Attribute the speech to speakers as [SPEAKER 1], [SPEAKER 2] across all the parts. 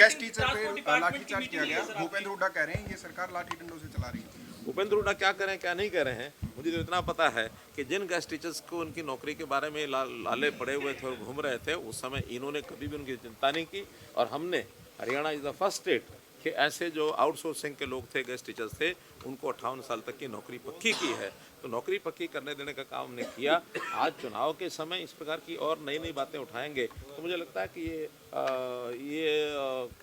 [SPEAKER 1] Guest teacher पे लाठीचार्ज किया गया। भूपेंद्र हुड्डा कह रहे हैं ये सरकार लाठी डंडों से चला रही है।
[SPEAKER 2] भूपेंद्र हुड्डा क्या करें क्या नहीं कर रहे हैं, मुझे तो इतना पता है कि जिन गेस्ट टीचर्स को उनकी नौकरी के बारे में लाले पड़े हुए थे और घूम रहे थे, उस समय इन्होंने कभी भी उनकी चिंता नहीं की। और हमने, Haryana is the first state कि ऐसे जो आउटसोर्सिंग के लोग थे, गेस्ट टीचर्स थे, उनको 58 साल तक की नौकरी पक्की की है। तो नौकरी पक्की करने देने का काम हमने किया। आज चुनाव के समय इस प्रकार की और नई नई बातें उठाएंगे तो मुझे लगता है कि ये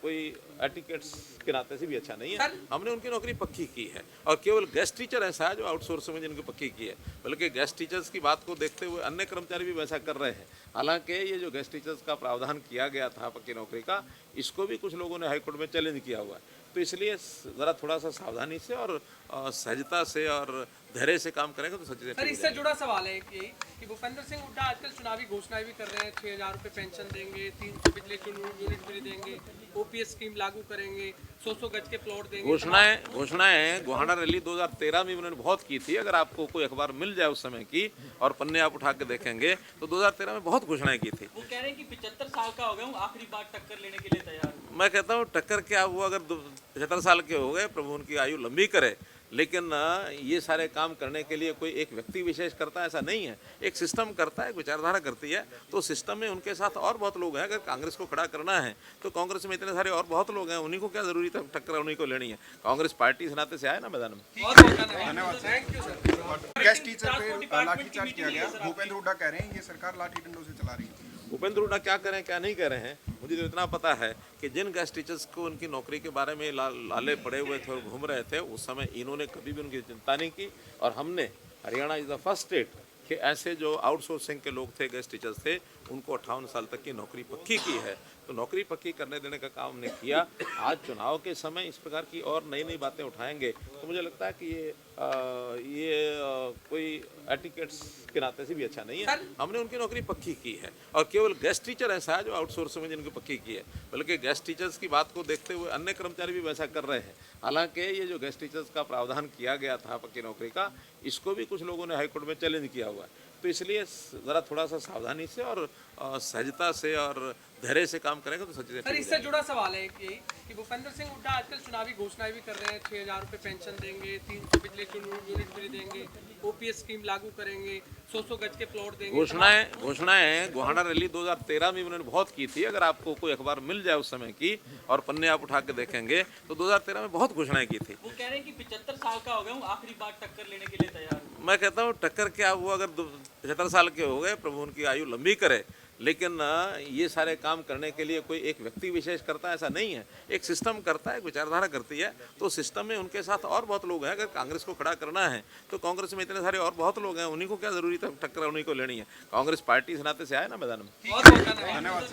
[SPEAKER 2] कोई एटिकेट्स के नाते से भी अच्छा नहीं है। हमने उनकी नौकरी पक्की की है और केवल गेस्ट टीचर ऐसा है जो आउटसोर्सिंग में जिनकी पक्की की है, बल्कि गेस्ट टीचर्स की बात को देखते हुए अन्य कर्मचारी भी वैसा कर रहे हैं। हालांकि ये जो गेस्ट टीचर्स का प्रावधान किया गया था पक्की नौकरी का, इसको भी कुछ लोगों ने हाईकोर्ट में चैलेंज किया हुआ है। तो इसलिए ज़रा थोड़ा सा सावधानी से और सहजता से और धैर्य से काम करेंगे तो सच्ची
[SPEAKER 3] सर, इससे जुड़ा सवाल है कि भूपेंद्र सिंह हुड्डा आजकल चुनावी घोषणाएं भी कर रहे हैं। 6,000 रुपये पेंशन देंगे, 300 बिजली यूनिट फ्री देंगे, ओपीएस स्कीम लागू करेंगे, 100 गज के प्लॉट देंगे।
[SPEAKER 2] घोषणाएं गोहाना रैली 2013 में उन्होंने बहुत की थी। अगर आपको कोई अखबार मिल जाए उस समय की और पन्ने आप उठा के देखेंगे तो 2013 में बहुत घोषणाएं की थी।
[SPEAKER 3] वो कह रहे हैं कि 75 साल का हो गया हूँ, आखिरी बार टक्कर लेने के लिए तैयार हूँ।
[SPEAKER 2] मैं कहता हूँ टक्कर क्या हुआ, अगर 75 साल के हो गए, प्रभु उनकी आयु लंबी करे। लेकिन ये सारे काम करने के लिए कोई एक व्यक्ति विशेष करता है ऐसा नहीं है, एक सिस्टम करता है, विचारधारा करती है। तो सिस्टम में उनके साथ और बहुत लोग हैं। अगर कांग्रेस को खड़ा करना है तो कांग्रेस में इतने सारे और बहुत लोग हैं, उन्हीं को क्या जरूरी है टक्कर उन्हीं को लेनी है। कांग्रेस पार्टी इस नाते से आए ना मैदान में।
[SPEAKER 1] धन्यवाद। गेस्ट टीचर पे लाठीचार्ज किया गया। भूपेंद्र हुड्डा कह रहे हैं ये सरकार लाठी डंडों से चला रही है।
[SPEAKER 2] भूपेंद्र हुड्डा क्या करें क्या नहीं कर रहे हैं, मुझे तो इतना पता है कि जिन गेस्ट टीचर्स को उनकी नौकरी के बारे में लाले पड़े हुए थे और घूम रहे थे, उस समय इन्होंने कभी भी उनकी चिंता नहीं की। और हमने, Haryana is the first state कि ऐसे जो आउटसोर्सिंग के लोग थे, गेस्ट टीचर्स थे, उनको 58 साल तक की नौकरी पक्की की है। तो नौकरी पक्की करने देने का काम हमने किया। आज चुनाव के समय इस प्रकार की और नई नई बातें उठाएंगे तो मुझे लगता है कि ये कोई एटिकेट्स के नाते से भी अच्छा नहीं है। हमने उनकी नौकरी पक्की की है और केवल गेस्ट टीचर ऐसा है जो आउटसोर्सिंग में जिनकी पक्की की है, बल्कि गेस्ट टीचर्स की बात को देखते हुए अन्य कर्मचारी भी वैसा कर रहे हैं। हालांकि ये जो गेस्ट टीचर्स का प्रावधान किया गया था पक्की नौकरी का, इसको भी कुछ लोगों ने हाईकोर्ट में चैलेंज किया हुआ है। तो इसलिए ज़रा थोड़ा सा सावधानी से और सहजता से और धैर्य से काम करेंगे तो सच्ची।
[SPEAKER 3] सर, इससे जुड़ा सवाल है कि भूपेंद्र सिंह हुड्डा आजकल चुनावी घोषणाएं भी कर रहे हैं। 6,000 रुपये पेंशन देंगे, 300 बिजली यूनिट फ्री देंगे, ओपीएस स्कीम लागू करेंगे, 100 गज के प्लॉट देंगे।
[SPEAKER 2] घोषणाएं गोहाना रैली 2013 में उन्होंने बहुत की थी। अगर आपको कोई अखबार मिल जाए उस समय की और पन्ने आप उठा के देखेंगे तो 2013 में बहुत घोषणाएं की थी।
[SPEAKER 3] वो कह रहे हैं कि 75 साल का हो गया हूँ, आखिरी बार टक्कर लेने के लिए तैयार हूँ।
[SPEAKER 2] मैं कहता हूँ टक्कर क्या हुआ, अगर 75 साल के हो गए, प्रभु उनकी आयु लंबी करे। लेकिन ये सारे काम करने के लिए कोई एक व्यक्ति विशेष करता है ऐसा नहीं है, एक सिस्टम करता है, विचारधारा करती है। तो सिस्टम में उनके साथ और बहुत लोग हैं। अगर कांग्रेस को खड़ा करना है तो कांग्रेस में इतने सारे और बहुत लोग हैं, उन्हीं को क्या जरूरी है टक्कर उन्हीं को लेनी है। कांग्रेस पार्टी इस नाते से आए ना मैदान में।
[SPEAKER 1] धन्यवाद।